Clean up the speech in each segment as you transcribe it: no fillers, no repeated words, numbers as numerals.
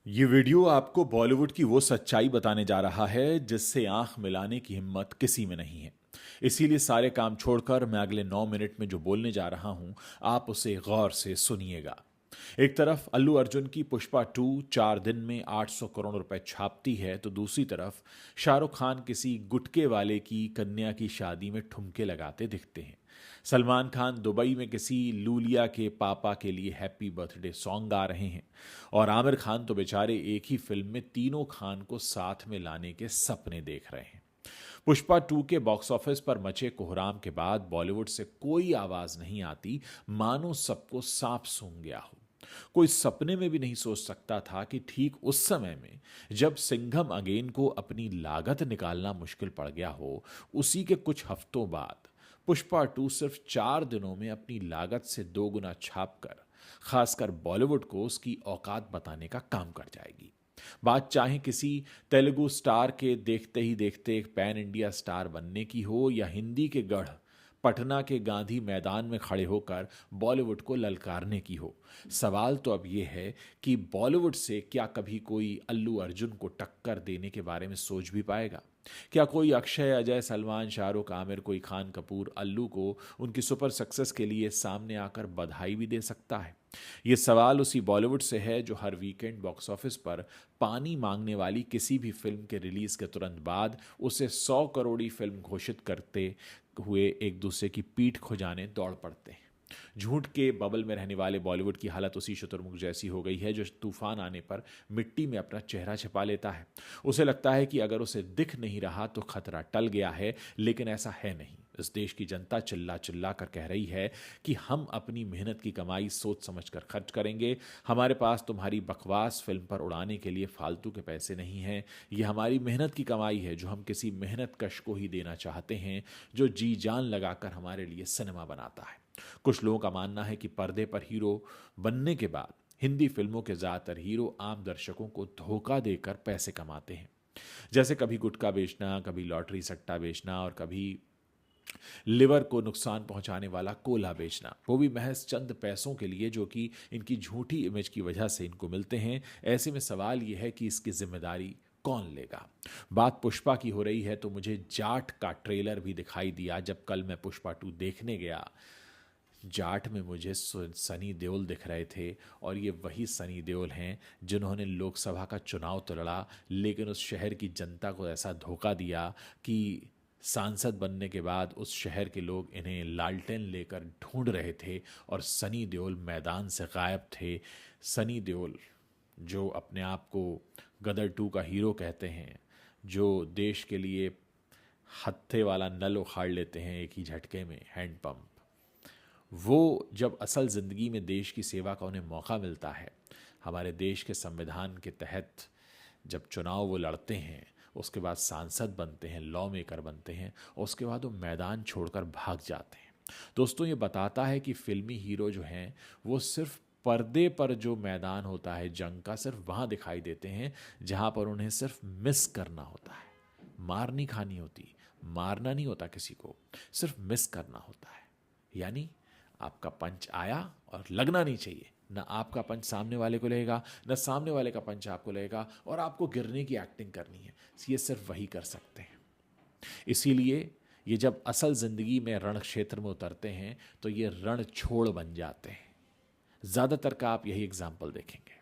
ये वीडियो आपको बॉलीवुड की वो सच्चाई बताने जा रहा है जिससे आंख मिलाने की हिम्मत किसी में नहीं है। इसीलिए सारे काम छोड़कर मैं अगले 9 मिनट में जो बोलने जा रहा हूं, आप उसे गौर से सुनिएगा। एक तरफ अल्लू अर्जुन की पुष्पा 2 4 दिन में 800 करोड़ रुपए छापती है, तो दूसरी तरफ शाहरुख खान किसी गुटके वाले की कन्या की शादी में ठुमके लगाते दिखते हैं। सलमान खान दुबई में किसी लूलिया के पापा के लिए हैप्पी बर्थडे सॉन्ग गा रहे हैं। और आमिर खान तो बेचारे एक ही फिल्म में तीनों खान को साथ में लाने के सपने देख रहे हैं। पुष्पा 2 के बॉक्स ऑफिस पर मचे कोहराम के बाद बॉलीवुड से कोई आवाज नहीं आती, मानो सबको सांप सूंघ गया हो। कोई सपने में भी नहीं सोच सकता था कि ठीक उस समय में जब सिंघम अगेन को अपनी लागत निकालना मुश्किल पड़ गया हो, उसी के कुछ हफ्तों बाद पुष्पा 2 सिर्फ 4 दिनों में अपनी लागत से 2 गुना छापकर खासकर बॉलीवुड को उसकी औकात बताने का काम कर जाएगी। बात चाहे किसी तेलुगु स्टार के देखते ही देखते एक पैन इंडिया स्टार बनने की हो, या हिंदी के गढ़ पटना के गांधी मैदान में खड़े होकर बॉलीवुड को ललकारने की हो। सवाल तो अब यह है कि बॉलीवुड से क्या कभी कोई अल्लू अर्जुन को टक्कर देने के बारे में सोच भी पाएगा? क्या कोई अक्षय, अजय, सलमान, शाहरुख, आमिर, कोई खान कपूर अल्लू को उनकी सुपर सक्सेस के लिए सामने आकर बधाई भी दे सकता है? ये सवाल उसी बॉलीवुड से है जो हर वीकेंड बॉक्स ऑफिस पर पानी मांगने वाली किसी भी फिल्म के रिलीज के तुरंत बाद उसे 100 करोड़ी फिल्म घोषित करते हुए एक दूसरे की पीठ खुजाने दौड़ पड़ते हैं। झूठ के बबल में रहने वाले बॉलीवुड की हालत उसी शुतुरमुर्ग जैसी हो गई है जो तूफान आने पर मिट्टी में अपना चेहरा छिपा लेता है। उसे लगता है कि अगर उसे दिख नहीं रहा तो खतरा टल गया है, लेकिन ऐसा है नहीं। इस देश की जनता चिल्ला चिल्ला कर कह रही है कि हम अपनी मेहनत की कमाई सोच समझ कर खर्च करेंगे। हमारे पास तुम्हारी बकवास फिल्म पर उड़ाने के लिए फालतू के पैसे नहीं हैं। ये हमारी मेहनत की कमाई है जो हम किसी मेहनत कश को ही देना चाहते हैं, जो जी जान लगाकर हमारे लिए सिनेमा बनाता है। कुछ लोगों का मानना है कि पर्दे पर हीरो बनने के बाद हिंदी फिल्मों के ज्यादातर हीरो आम दर्शकों को धोखा देकर पैसे कमाते हैं। जैसे कभी गुटखा बेचना, कभी लॉटरी सट्टा बेचना, और कभी लिवर को नुकसान पहुंचाने वाला कोला बेचना, वो भी महज चंद पैसों के लिए जो कि इनकी झूठी इमेज की वजह से इनको मिलते हैं। ऐसे में सवाल यह है कि इसकी जिम्मेदारी कौन लेगा? बात पुष्पा की हो रही है तो मुझे जाट का ट्रेलर भी दिखाई दिया जब कल मैं पुष्पा 2 देखने गया। जाट में मुझे सनी देओल दिख रहे थे, और ये वही सनी देओल हैं जिन्होंने लोकसभा का चुनाव तो लड़ा, लेकिन उस शहर की जनता को ऐसा धोखा दिया कि सांसद बनने के बाद उस शहर के लोग इन्हें लालटेन लेकर ढूंढ रहे थे, और सनी देओल मैदान से गायब थे। सनी देओल जो अपने आप को गदर 2 का हीरो कहते हैं, जो देश के लिए हत्थे वाला नल उखाड़ लेते हैं एक ही झटके में, हैंडपंप, वो जब असल ज़िंदगी में देश की सेवा का उन्हें मौका मिलता है, हमारे देश के संविधान के तहत जब चुनाव वो लड़ते हैं, उसके बाद सांसद बनते हैं, लॉ मेकर बनते हैं, और उसके बाद वो मैदान छोड़कर भाग जाते हैं। दोस्तों, ये बताता है कि फिल्मी हीरो जो हैं वो सिर्फ पर्दे पर जो मैदान होता है जंग का, सिर्फ वहाँ दिखाई देते हैं जहाँ पर उन्हें सिर्फ मिस करना होता है। मार नहीं खानी होती, मारना नहीं होता किसी को, सिर्फ मिस करना होता है। यानी आपका पंच आया और लगना नहीं चाहिए, ना आपका पंच सामने वाले को लगेगा, ना सामने वाले का पंच आपको लगेगा, और आपको गिरने की एक्टिंग करनी है। ये सिर्फ वही कर सकते हैं। इसीलिए ये जब असल जिंदगी में रण क्षेत्र में उतरते हैं तो ये रण छोड़ बन जाते हैं। ज़्यादातर का आप यही एग्जाम्पल देखेंगे।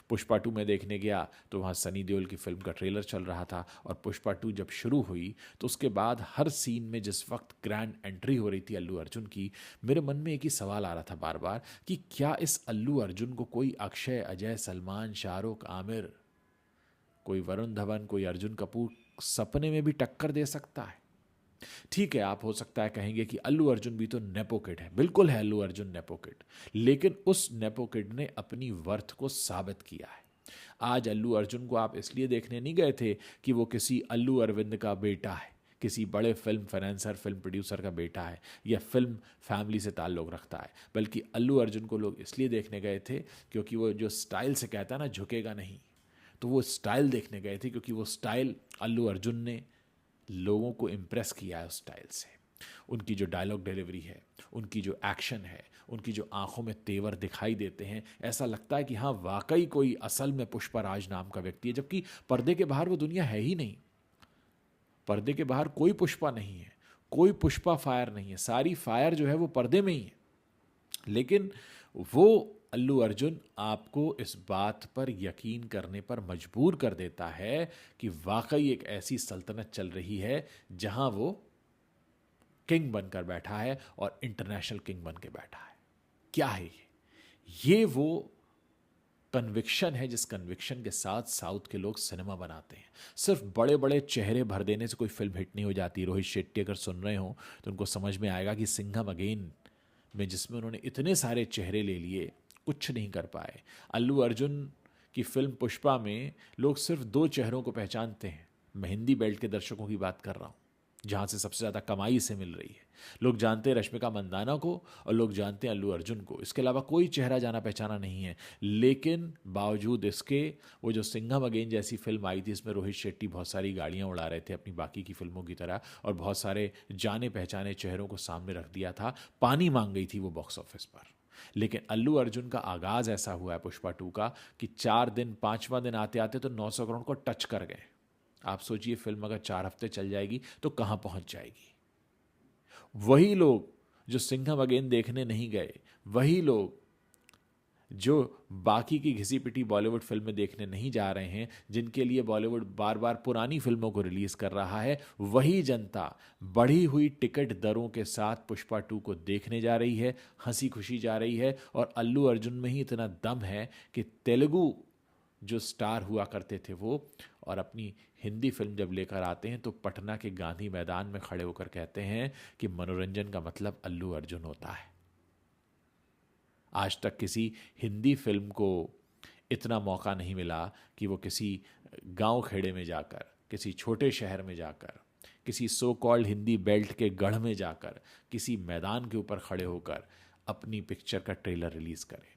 पुष्पा 2 में देखने गया तो वहाँ सनी देओल की फिल्म का ट्रेलर चल रहा था, और पुष्पा 2 जब शुरू हुई तो उसके बाद हर सीन में जिस वक्त ग्रैंड एंट्री हो रही थी अल्लू अर्जुन की, मेरे मन में एक ही सवाल आ रहा था बार बार कि क्या इस अल्लू अर्जुन को कोई अक्षय, अजय, सलमान, शाहरुख, आमिर, कोई वरुण धवन, कोई अर्जुन कपूर सपने में भी टक्कर दे सकता है? ठीक है, आप हो सकता है कहेंगे कि अल्लू अर्जुन भी तो नेपो किड है। बिल्कुल है अल्लू अर्जुन नेपो किड, लेकिन उस नेपो किड ने अपनी वर्थ को साबित किया है। आज अल्लू अर्जुन को आप इसलिए देखने नहीं गए थे कि वो किसी अल्लू अरविंद का बेटा है, किसी बड़े फिल्म फाइनेंसर, फिल्म प्रोड्यूसर का बेटा है, या फिल्म फैमिली से ताल्लुक़ रखता है, बल्कि अल्लू अर्जुन को लोग इसलिए देखने गए थे क्योंकि वो जो स्टाइल से कहता है ना, झुकेगा नहीं, तो वो स्टाइल देखने गए थे क्योंकि वो स्टाइल अल्लू अर्जुन ने लोगों को इम्प्रेस किया है उस स्टाइल से। उनकी जो डायलॉग डिलीवरी है, उनकी जो एक्शन है, उनकी जो आंखों में तेवर दिखाई देते हैं, ऐसा लगता है कि हाँ वाकई कोई असल में पुष्पराज नाम का व्यक्ति है, जबकि पर्दे के बाहर वो दुनिया है ही नहीं। पर्दे के बाहर कोई पुष्पा नहीं है, कोई पुष्पा फायर नहीं है, सारी फायर जो है वो पर्दे में ही है। लेकिन वो अल्लू अर्जुन आपको इस बात पर यकीन करने पर मजबूर कर देता है कि वाकई एक ऐसी सल्तनत चल रही है जहां वो किंग बनकर बैठा है और इंटरनेशनल किंग बन के बैठा है। क्या है ये वो कन्विक्शन है जिस कन्विक्शन के साथ साउथ के लोग सिनेमा बनाते हैं। सिर्फ बड़े बड़े चेहरे भर देने से कोई फिल्म हिट नहीं हो जाती। रोहित शेट्टी अगर सुन रहे हो तो उनको समझ में आएगा कि सिंघम अगेन में जिसमें उन्होंने इतने सारे चेहरे ले लिए, कुछ नहीं कर पाए। अल्लू अर्जुन की फिल्म पुष्पा में लोग सिर्फ दो चेहरों को पहचानते हैं। मैं हिंदी बेल्ट के दर्शकों की बात कर रहा हूँ, जहाँ से सबसे ज़्यादा कमाई से मिल रही है। लोग जानते हैं रश्मिका मंदाना को और लोग जानते हैं अल्लू अर्जुन को, इसके अलावा कोई चेहरा जाना पहचाना नहीं है। लेकिन बावजूद इसके वो जो सिंघम अगेन जैसी फिल्म आई थी, इसमें रोहित शेट्टी बहुत सारी गाड़ियाँ उड़ा रहे थे अपनी बाकी की फिल्मों की तरह, और बहुत सारे जाने पहचाने चेहरों को सामने रख दिया था, पानी मांग गई थी वो बॉक्स ऑफिस पर। लेकिन अल्लू अर्जुन का आगाज़ ऐसा हुआ है पुष्पा 2 का कि 4 दिन 5वां दिन आते आते तो 900 करोड़ को टच कर गए। आप सोचिए फिल्म अगर 4 हफ्ते चल जाएगी तो कहां पहुंच जाएगी। वही लोग जो सिंघम अगेन देखने नहीं गए, वही लोग जो बाकी की घिसी पिटी बॉलीवुड फिल्में देखने नहीं जा रहे हैं, जिनके लिए बॉलीवुड बार बार पुरानी फिल्मों को रिलीज कर रहा है, वही जनता बढ़ी हुई टिकट दरों के साथ पुष्पा 2 को देखने जा रही है, हंसी खुशी जा रही है। और अल्लू अर्जुन में ही इतना दम है कि तेलुगु जो स्टार हुआ करते थे वो, और अपनी हिंदी फिल्म जब लेकर आते हैं तो पटना के गांधी मैदान में खड़े होकर कहते हैं कि मनोरंजन का मतलब अल्लू अर्जुन होता है। आज तक किसी हिंदी फिल्म को इतना मौका नहीं मिला कि वो किसी गांव खेड़े में जाकर, किसी छोटे शहर में जाकर, किसी सो कॉल्ड हिंदी बेल्ट के गढ़ में जाकर, किसी मैदान के ऊपर खड़े होकर अपनी पिक्चर का ट्रेलर रिलीज करें।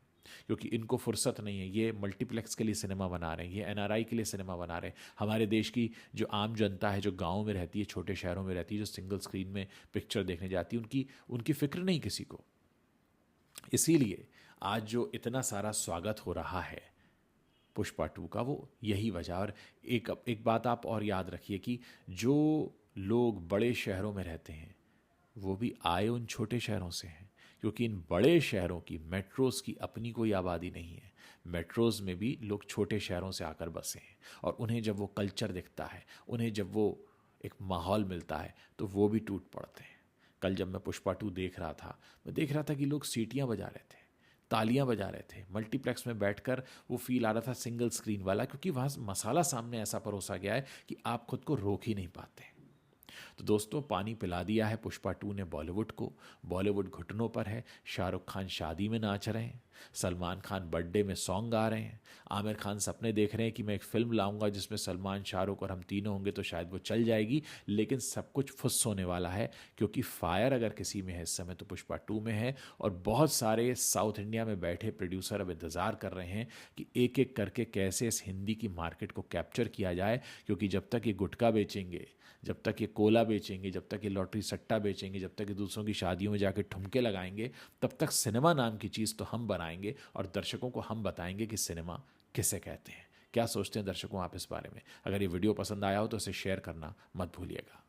क्योंकि इनको फुर्सत नहीं है, ये मल्टीप्लेक्स के लिए सिनेमा बना रहे हैं, ये एनआरआई के लिए सिनेमा बना रहे हैं। हमारे देश की जो आम जनता है, जो गाँव में रहती है, छोटे शहरों में रहती है, जो सिंगल स्क्रीन में पिक्चर देखने जाती है, उनकी फिक्र नहीं किसी को। इसीलिए आज जो इतना सारा स्वागत हो रहा है पुष्पा 2 का, वो यही वजह। और एक बात आप और याद रखिए कि जो लोग बड़े शहरों में रहते हैं वो भी आए उन छोटे शहरों से हैं, क्योंकि इन बड़े शहरों की, मेट्रोज़ की अपनी कोई आबादी नहीं है। मेट्रोज़ में भी लोग छोटे शहरों से आकर बसे हैं, और उन्हें जब वो कल्चर दिखता है, उन्हें जब वो एक माहौल मिलता है, तो वो भी टूट पड़ते हैं। कल जब मैं पुष्पा 2 देख रहा था, मैं देख रहा था कि लोग सीटियां बजा रहे थे, तालियां बजा रहे थे। मल्टीप्लेक्स में बैठकर वो फील आ रहा था सिंगल स्क्रीन वाला, क्योंकि वहाँ मसाला सामने ऐसा परोसा गया है कि आप खुद को रोक ही नहीं पाते। तो दोस्तों, पानी पिला दिया है पुष्पा 2 ने बॉलीवुड को। बॉलीवुड घुटनों पर है। शाहरुख खान शादी में नाच रहे हैं, सलमान खान बर्थडे में सॉन्ग गा रहे हैं, आमिर खान सपने देख रहे हैं कि मैं एक फिल्म लाऊंगा जिसमें सलमान, शाहरुख और हम तीनों होंगे, तो शायद वो चल जाएगी। लेकिन सब कुछ फुस होने वाला है, क्योंकि फायर अगर किसी में है इस समय तो पुष्पा 2 में है। और बहुत सारे साउथ इंडिया में बैठे प्रोड्यूसर अब इंतज़ार कर रहे हैं कि एक एक करके कैसे इस हिंदी की मार्केट को कैप्चर किया जाए। क्योंकि जब तक ये गुटखा बेचेंगे, जब तक ये कोला बेचेंगे, जब तक ये लॉटरी सट्टा बेचेंगे, जब तक ये दूसरों की शादियों में जाके ठुमके लगाएंगे, तब तक सिनेमा नाम की चीज़ तो हम बनाएंगे और दर्शकों को हम बताएंगे कि सिनेमा किसे कहते हैं। क्या सोचते हैं दर्शकों आप इस बारे में? अगर ये वीडियो पसंद आया हो तो इसे शेयर करना मत भूलिएगा।